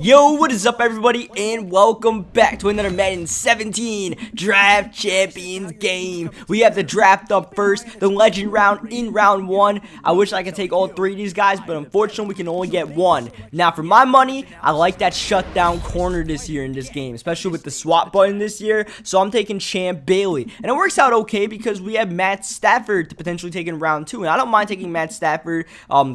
Yo, what is up everybody, and welcome back to another Madden 17 Draft Champions game. We have the draft up first, the legend round in round 1. I wish I could take all 3 of these guys, but unfortunately we can only get 1. Now for my money, I like that shutdown corner this year in this game, especially with the swap button this year, so I'm taking Champ Bailey. And it works out okay because we have Matt Stafford to potentially take in round 2, and I don't mind taking Matt Stafford.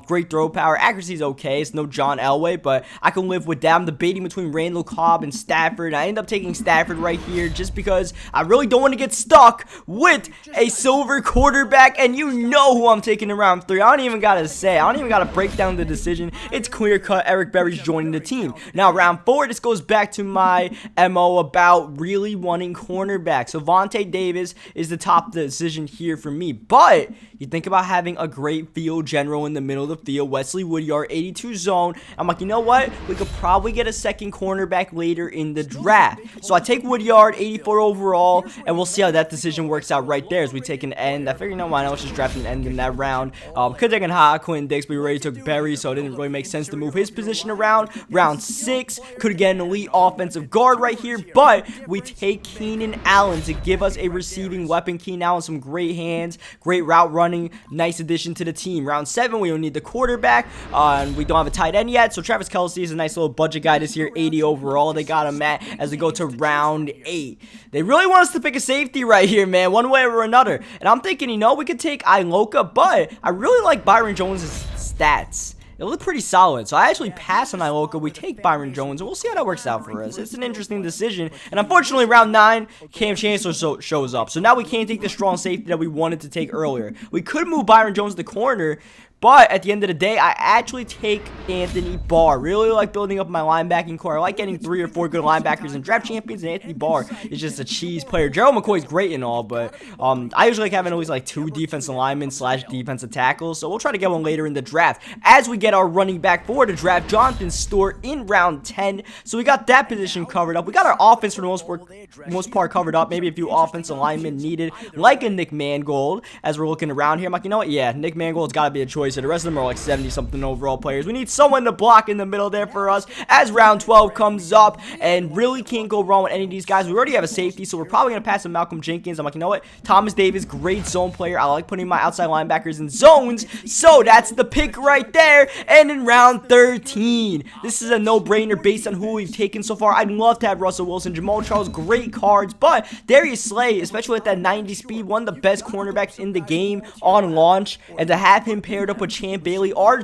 Great throw power, accuracy is okay, it's no John Elway, but I can live with that. I'm debating between Randall Cobb and Stafford. I end up taking Stafford right here just because I really don't want to get stuck with a silver quarterback, and you know who I'm taking in round 3. I don't even gotta say, I don't even gotta break down the decision. It's clear cut. Eric Berry's joining the team. Now round 4, this goes back to my MO about really wanting cornerback. So Vontae Davis is the top decision here for me, but you think about having a great field general in the middle of the field, Wesley Woodyard, 82 zone. I'm like, you know what? We could probably get a second cornerback later in the draft. So I take Woodyard, 84 overall, and we'll see how that decision works out right there as we take an end. I figured, you know why not, let's just draft an end in that round. Could take a Quentin Dix, but we already took Berry, so it didn't really make sense to move his position around. Round 6, could get an elite offensive guard right here, but we take Keenan Allen to give us a receiving weapon. Keenan Allen, some great hands, great route running, nice addition to the team. Round 7, we don't need the quarterback, and we don't have a tight end yet, so Travis Kelce is a nice little budget guy this year, 80 overall. They got him at as we go to round 8. They really want us to pick a safety right here, man, one way or another. And I'm thinking, you know, we could take Iloka, but I really like Byron Jones' stats. It looked pretty solid, so I actually pass on Iloka. We take Byron Jones, and we'll see how that works out for us. It's an interesting decision, and unfortunately, round 9, Cam Chancellor shows up. So now we can't take the strong safety that we wanted to take earlier. We could move Byron Jones to the corner, but at the end of the day, I actually take Anthony Barr. Really like building up my linebacking core. I like getting 3 or 4 good linebackers in draft champions, and Anthony Barr is just a cheese player. Gerald McCoy's great and all, but I usually like having always like 2 defensive linemen / defensive tackles, so we'll try to get one later in the draft. As we get our running back for the draft, Jonathan Stewart in round 10, so we got that position covered up. We got our offense for the most part covered up. Maybe a few offensive linemen needed, like a Nick Mangold. As we're looking around here, I'm like, you know what? Yeah, Nick Mangold's got to be a choice. So the rest of them are like 70-something overall players. We need someone to block in the middle there for us as round 12 comes up, and really can't go wrong with any of these guys. We already have a safety, so we're probably going to pass on Malcolm Jenkins. I'm like, you know what? Thomas Davis, great zone player. I like putting my outside linebackers in zones, so that's the pick right there. And in round 13, this is a no-brainer based on who we've taken so far. I'd love to have Russell Wilson, Jamal Charles, great cards, but Darius Slay, especially with that 90 speed, one of the best cornerbacks in the game on launch, and to have him paired up with Champ Bailey, our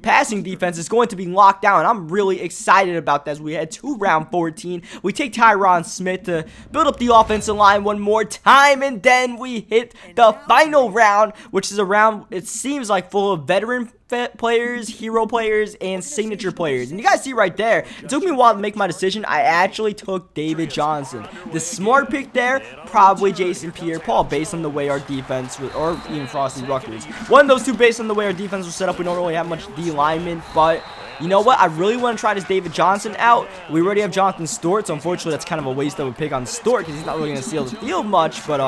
passing defense is going to be locked down. I'm really excited about that as we head to round 14. We take Tyron Smith to build up the offensive line one more time, and then we hit the final round, which is a round, it seems like, full of veteran players, hero players, and signature players. And you guys see right there, it took me a while to make my decision. I actually took David Johnson. The smart pick there, probably Jason Pierre-Paul, based on the way our defense was, or even Frosty Rutgers. One of those two based on the way our defense was set up. We don't really have much D linemen, but you know what? I really want to try this David Johnson out. We already have Jonathan Stewart, so unfortunately that's kind of a waste of a pick on Stewart because he's not really going to steal the field much. But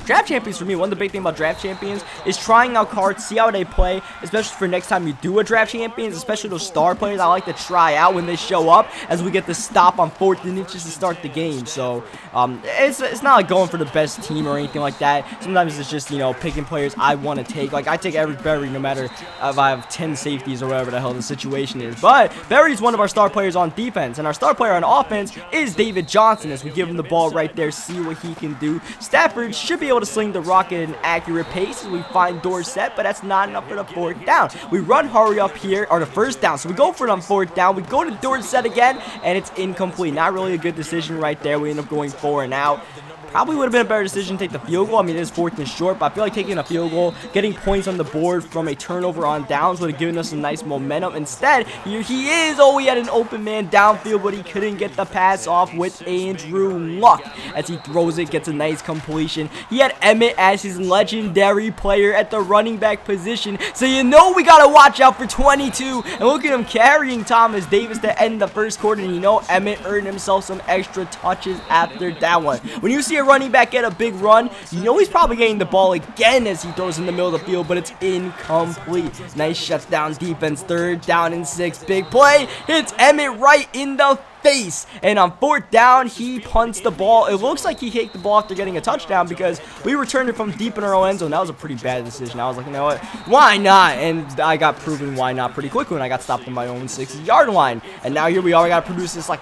draft champions for me, one of the big things about draft champions is trying out cards, see how they play, especially for next time you do a draft champions, especially those star players. I like to try out when they show up as we get the stop on 4th and inches to start the game. So it's not like going for the best team or anything like that. Sometimes it's just, you know, picking players I want to take. Like I take Eric Berry no matter if I have 10 safeties or whatever the hell the situation is. But Berry's one of our star players on defense, and our star player on offense is David Johnson as we give him the ball right there, see what he can do. Stafford should be able to sling the rock at an accurate pace as we find Dorsett, but that's not enough for the 4th down. We run hurry up here, or the 1st down, so we go for it on 4th down. We go to Dorsett again, and it's incomplete. Not really a good decision right there. We end up going 4 and out. Probably would have been a better decision to take the field goal. I mean, it is 4th and short, but I feel like taking a field goal, getting points on the board from a turnover on downs would have given us some nice momentum. Instead, here he is. Oh, he had an open man downfield, but he couldn't get the pass off with Andrew Luck. As he throws it, gets a nice completion. He had Emmett as his legendary player at the running back position, so you know we got to watch out for 22. And look at him carrying Thomas Davis to end the 1st quarter, and you know Emmett earned himself some extra touches after that one. When you see a running back get a big run. You know he's probably getting the ball again as he throws in the middle of the field, but it's incomplete. Nice shutdown defense. 3rd down and 6. Big play. Hits Emmett right in the face, and on 4th down he punts the ball. It looks like he kicked the ball after getting a touchdown because we returned it from deep in our own end zone. That was a pretty bad decision. I was like, you know what, why not? And I got proven why not pretty quickly when I got stopped on my own 6-yard line. And now here we are. We got to produce this like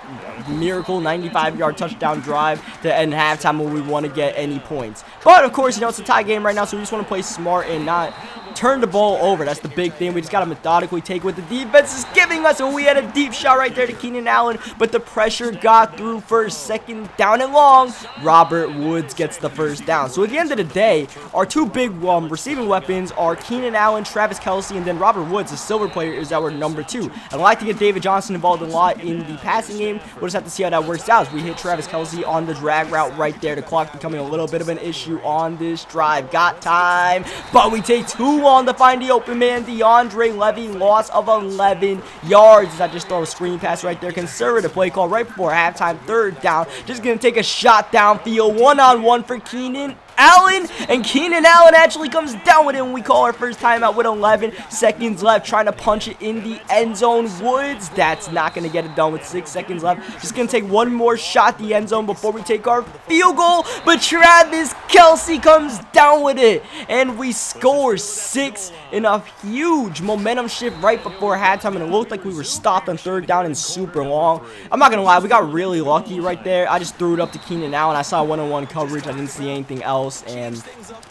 miracle 95-yard touchdown drive to end halftime when we want to get any points. But of course, you know, it's a tie game right now, so we just want to play smart and not turn the ball over. That's the big thing. We just got to methodically take what the defense is giving us, and we had a deep shot right there to Keenan Allen, but the pressure got through for 2nd down and long. Robert Woods gets the 1st down. So at the end of the day, our 2 big receiving weapons are Keenan Allen, Travis Kelce, and then Robert Woods, the silver player, is our number 2. I'd like to get David Johnson involved a lot in the passing game. We'll just have to see how that works out as we hit Travis Kelce on the drag route right there. The clock becoming a little bit of an issue on this drive. Got time, but we take too long to find the open man. DeAndre Levy, loss of 11 yards. I just throw a screen pass right there. Conservative play call right before halftime. 3rd down. Just going to take a shot downfield. 1-on-1 for Keenan Allen, and Keenan Allen actually comes down with it, and we call our first timeout with 11 seconds left, trying to punch it in the end zone. Woods, that's not going to get it done with 6 seconds left. Just going to take one more shot the end zone before we take our field goal, but Travis Kelce comes down with it, and we score 6 in a huge momentum shift right before halftime, and it looked like we were stopped on 3rd down and super long. I'm not going to lie, we got really lucky right there. I just threw it up to Keenan Allen. I saw one-on-one coverage. I didn't see anything else, and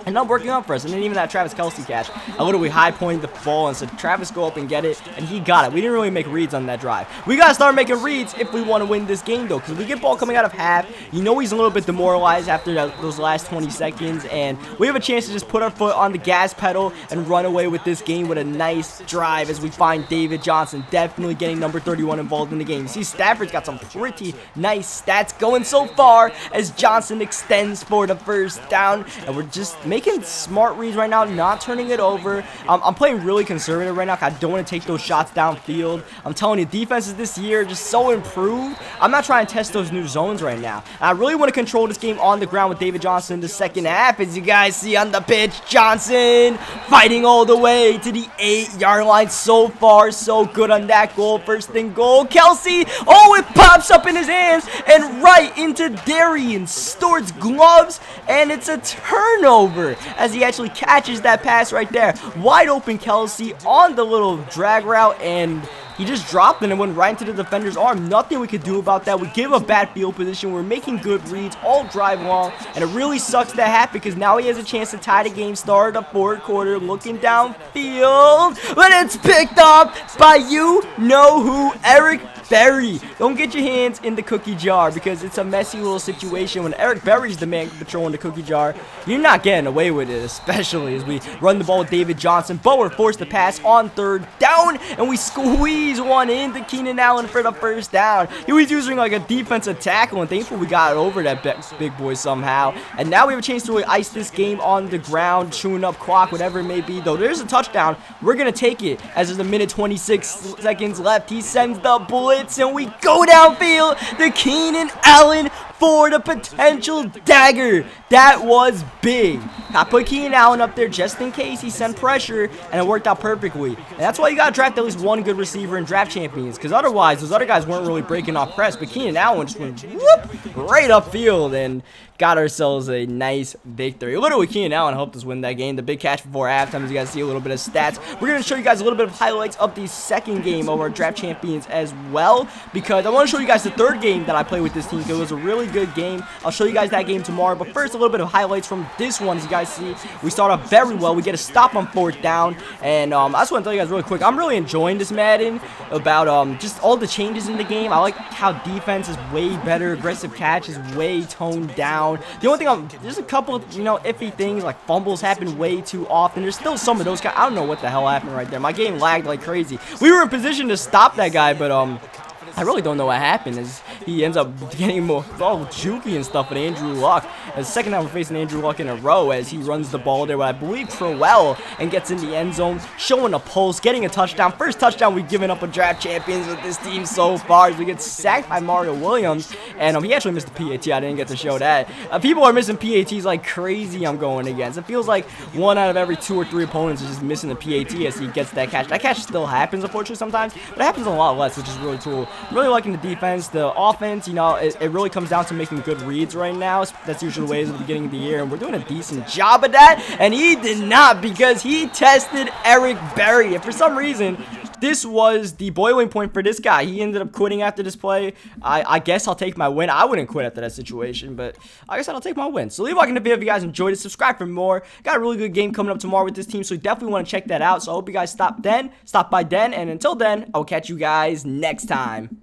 ended up working out for us. And then even that Travis Kelce catch, I literally high pointed the ball and said, Travis, go up and get it, and he got it. We didn't really make reads on that drive. We got to start making reads if we want to win this game, though, because we get ball coming out of half. You know he's a little bit demoralized after those last 20 seconds, and we have a chance to just put our foot on the gas pedal and run away with this game with a nice drive as we find David Johnson definitely getting number 31 involved in the game. You see, Stafford's got some pretty nice stats going so far as Johnson extends for the 1st down, and we're just making smart reads right now, not turning it over. I'm playing really conservative right now. I don't want to take those shots downfield. I'm telling you, defenses this year are just so improved. I'm not trying to test those new zones right now. And I really want to control this game on the ground with David Johnson in the 2nd half. As you guys see on the pitch, Johnson fighting all the way to the 8-yard line. So far, so good on that goal. 1st and goal. Kelce, oh, it pops up in his hands and right into Darian Stewart's gloves, and it's a turnover as he actually catches that pass right there. Wide open Kelce on the little drag route, and he just dropped it and went right into the defender's arm. Nothing we could do about that. We give a bad field position. We're making good reads all drive long, and it really sucks that happen because now he has a chance to tie the game. Start the 4th quarter, looking downfield, but it's picked up by you know who, Eric Berry. Don't get your hands in the cookie jar because it's a messy little situation. When Eric Berry's the man patrolling the cookie jar, you're not getting away with it, especially as we run the ball with David Johnson, but we're forced to pass on 3rd down, and we squeeze one into Keenan Allen for the 1st down. He was using like a defensive tackle, and thankfully we got over that big boy somehow. And now we have a chance to really ice this game on the ground, chewing up clock, whatever it may be. Though there's a touchdown, we're going to take it as there's a minute 26 seconds left. He sends the blitz, and we go downfield to Keenan Allen for the potential dagger. That was big. I put Keenan Allen up there just in case he sent pressure, and it worked out perfectly. And that's why you got to draft at least one good receiver in draft champions, because otherwise those other guys weren't really breaking off press, but Keenan Allen just went whoop right upfield and got ourselves a nice victory. Literally, Keenan Allen helped us win that game. The big catch before halftime, as you guys see a little bit of stats. We're going to show you guys a little bit of highlights of the 2nd game of our draft champions as well, because I want to show you guys the 3rd game that I played with this team, because it was a really good game. I'll show you guys that game tomorrow, but first, a little bit of highlights from this one. As you guys see, we start off very well. We get a stop on 4th down, and I just want to tell you guys really quick, I'm really enjoying this Madden about just all the changes in the game. I like how defense is way better, aggressive catch is way toned down. The only thing, there's a couple of, iffy things, like fumbles happen way too often. There's still some of those guys. I don't know what the hell happened right there. My game lagged like crazy. We were in position to stop that guy, but I really don't know what happened. As he ends up getting more all jukey and stuff with Andrew Luck. The second time we're facing Andrew Luck in a row as he runs the ball there with, I believe, Crowell, and gets in the end zone, showing a pulse, getting a touchdown. First touchdown we've given up a draft champions with this team so far as we get sacked by Mario Williams, and he actually missed the PAT. I didn't get to show that. People are missing PATs like crazy I'm going against. It feels like 1 out of every 2 or 3 opponents is just missing the PAT as he gets that catch. That catch still happens, unfortunately, sometimes, but it happens a lot less, which is really cool. I'm really liking the defense. The offense, you know, it really comes down to making good reads right now. That's usually the ways at the beginning of the year, and we're doing a decent job of that, and he did not, because he tested Eric Berry, and for some reason, this was the boiling point for this guy. He ended up quitting after this play. I guess I'll take my win. I wouldn't quit after that situation, but like I said, I'll take my win. So leave a like in the video if you guys enjoyed it. Subscribe for more. Got a really good game coming up tomorrow with this team, so you definitely want to check that out. So I hope you guys stop by then, and until then, I'll catch you guys next time.